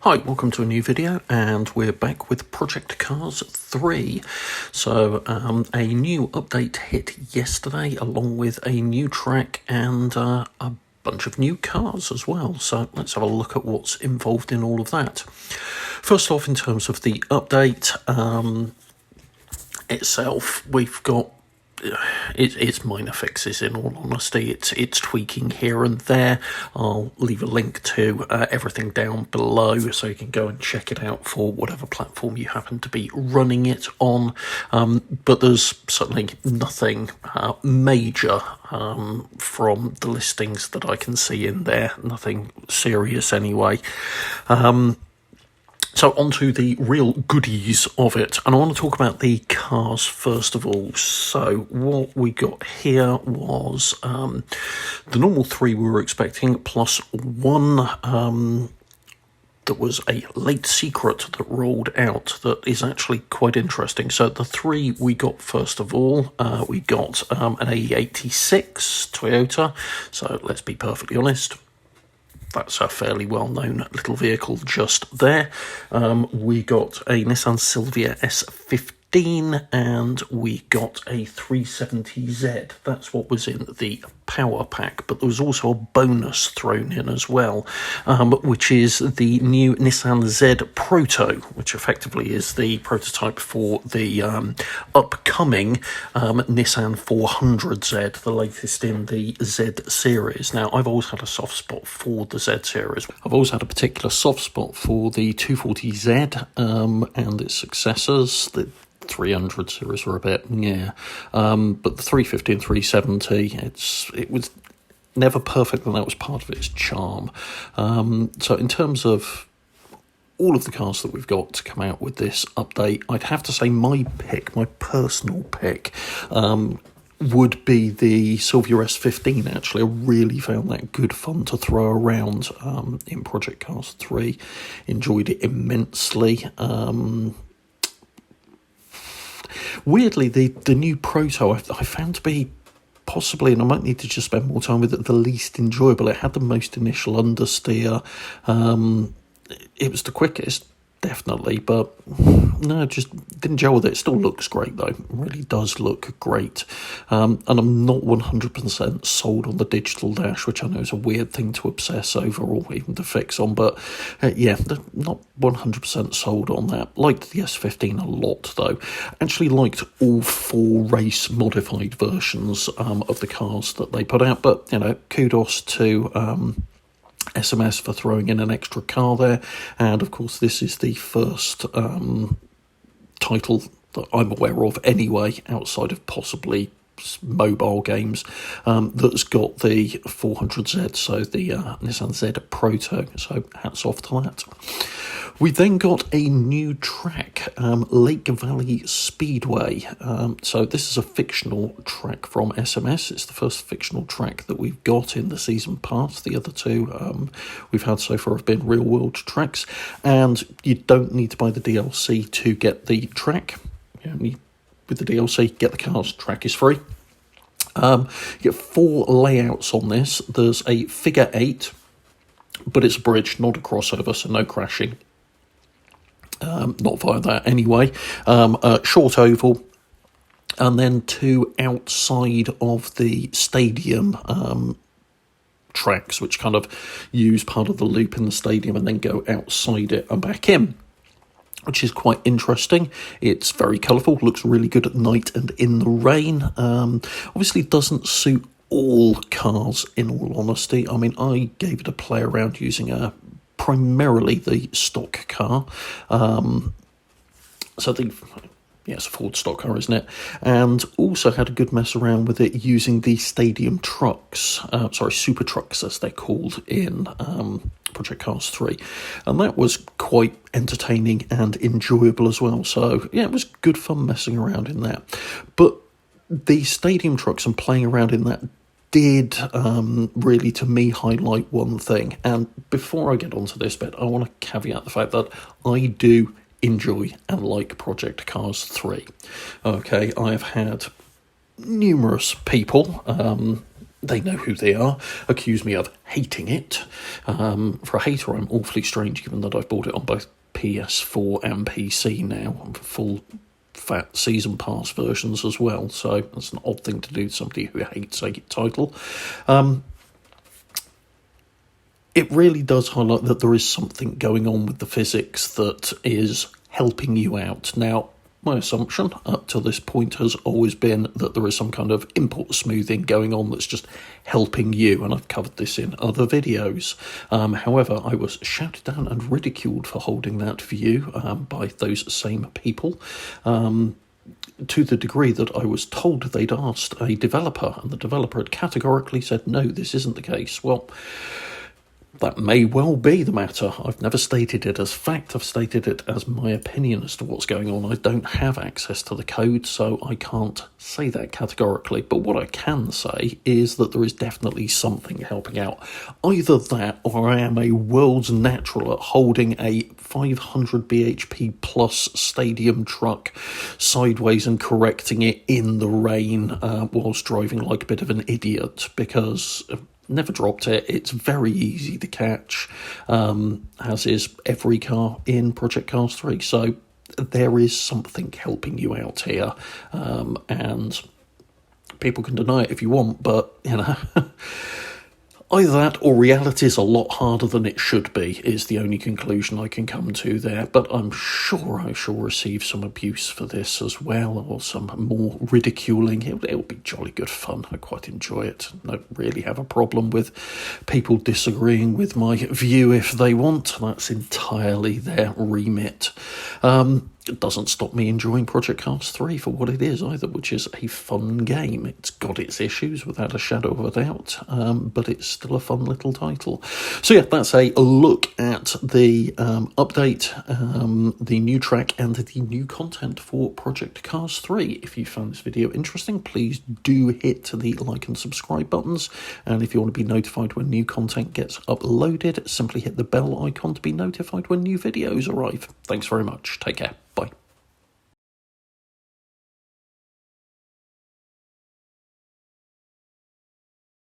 Hi, welcome to a new video, and we're back with Project Cars 3. So a new update hit yesterday along with a new track and a bunch of new cars as well. So let's have a look at what's involved in all of that. First off, in terms of the update itself, we've got it's minor fixes, in all honesty. It's tweaking here and there. I'll leave a link to everything down below so you can go and check it out for whatever platform you happen to be running it on. But there's certainly nothing major from the listings that I can see in there. Nothing serious anyway. So on to the real goodies of it, and I want to talk about the cars first of all. So what we got here was the normal three we were expecting, plus one that was a late secret that rolled out that is actually quite interesting. So the three we got first of all, we got an A86 Toyota, so let's be perfectly honest, that's a fairly well-known little vehicle just there. We got a Nissan Silvia S15 and we got a 370Z. That's what was in the power pack, but there was also a bonus thrown in as well, which is the new Nissan Z Proto, which effectively is the prototype for the upcoming Nissan 400Z, the latest in the Z series. Now, I've always had a soft spot for the Z series. I've always had a particular soft spot for the 240Z and its successors. The 300 series were a bit, but the 350 and 370, it was never perfect, and that was part of its charm. So in terms of all of the cars that we've got to come out with this update, I'd have to say my personal pick, would be the Silvia S15. Actually, I really found that good fun to throw around in Project Cars 3. Enjoyed it immensely. Weirdly, the new Proto I found to be possibly, and I might need to just spend more time with it, the least enjoyable. It had the most initial understeer. It was the quickest, definitely, but no, just didn't gel with it. It still looks great though. It really does look great. And I'm not 100% sold on the digital dash, which I know is a weird thing to obsess over or even to fix on, but yeah, not 100% sold on that. Liked the S15 a lot though. Actually liked all four race modified versions of the cars that they put out, but you know, kudos to SMS for throwing in an extra car there, and of course this is the first title that I'm aware of anyway, outside of possibly mobile games, that's got the 400Z, so the Nissan Z Proto, so hats off to that. We then got a new track, Lake Valley Speedway. So this is a fictional track from SMS. It's the first fictional track that we've got in the season pass. The other two we've had so far have been real-world tracks, and you don't need to buy the DLC to get the track. With the DLC, get the cars. Track is free. You get four layouts on this. There's a figure 8, but it's a bridge, not a crossover, so no crashing. Not via that anyway. A short oval, and then two outside of the stadium tracks, which kind of use part of the loop in the stadium and then go outside it and back in, which is quite interesting. It's very colourful, looks really good at night and in the rain. Obviously doesn't suit all cars, in all honesty. I mean, I gave it a play around using primarily the stock car. So it's a Ford stock car, isn't it? And also had a good mess around with it using the stadium trucks, super trucks as they're called in Project Cars 3. And that was quite entertaining and enjoyable as well. So yeah, it was good fun messing around in that. But the stadium trucks and playing around in that did really, to me, highlight one thing. And before I get onto this bit, I want to caveat the fact that I do enjoy and like Project Cars 3. Okay, I've had numerous people They know who they are, accuse me of hating it. For a hater, I'm awfully strange, given that I've bought it on both PS4 and PC now, full fat season pass versions as well, so that's an odd thing to do to somebody who hates a title. It really does highlight that there is something going on with the physics that is helping you out. Now, my assumption up to this point has always been that there is some kind of import smoothing going on that's just helping you, and I've covered this in other videos. However, I was shouted down and ridiculed for holding that view by those same people, to the degree that I was told they'd asked a developer, and the developer had categorically said, no, this isn't the case. Well, that may well be the matter. I've never stated it as fact. I've stated it as my opinion as to what's going on. I don't have access to the code, so I can't say that categorically. But what I can say is that there is definitely something helping out. Either that, or I am a world's natural at holding a 500 bhp plus stadium truck sideways and correcting it in the rain whilst driving like a bit of an idiot, because never dropped it. It's very easy to catch, as is every car in Project Cars 3. So there is something helping you out here, and people can deny it if you want, but, you know, either that or reality is a lot harder than it should be is the only conclusion I can come to there. But I'm sure I shall receive some abuse for this as well, or some more ridiculing. It'll be jolly good fun. I quite enjoy it. I don't really have a problem with people disagreeing with my view if they want. That's entirely their remit. It doesn't stop me enjoying Project Cars 3 for what it is either, which is a fun game. It's got its issues without a shadow of a doubt, but it's still a fun little title. So yeah, that's a look at the update, the new track and the new content for Project Cars 3. If you found this video interesting, please do hit the like and subscribe buttons, and if you want to be notified when new content gets uploaded, simply hit the bell icon to be notified when new videos arrive. Thanks very much. Take care.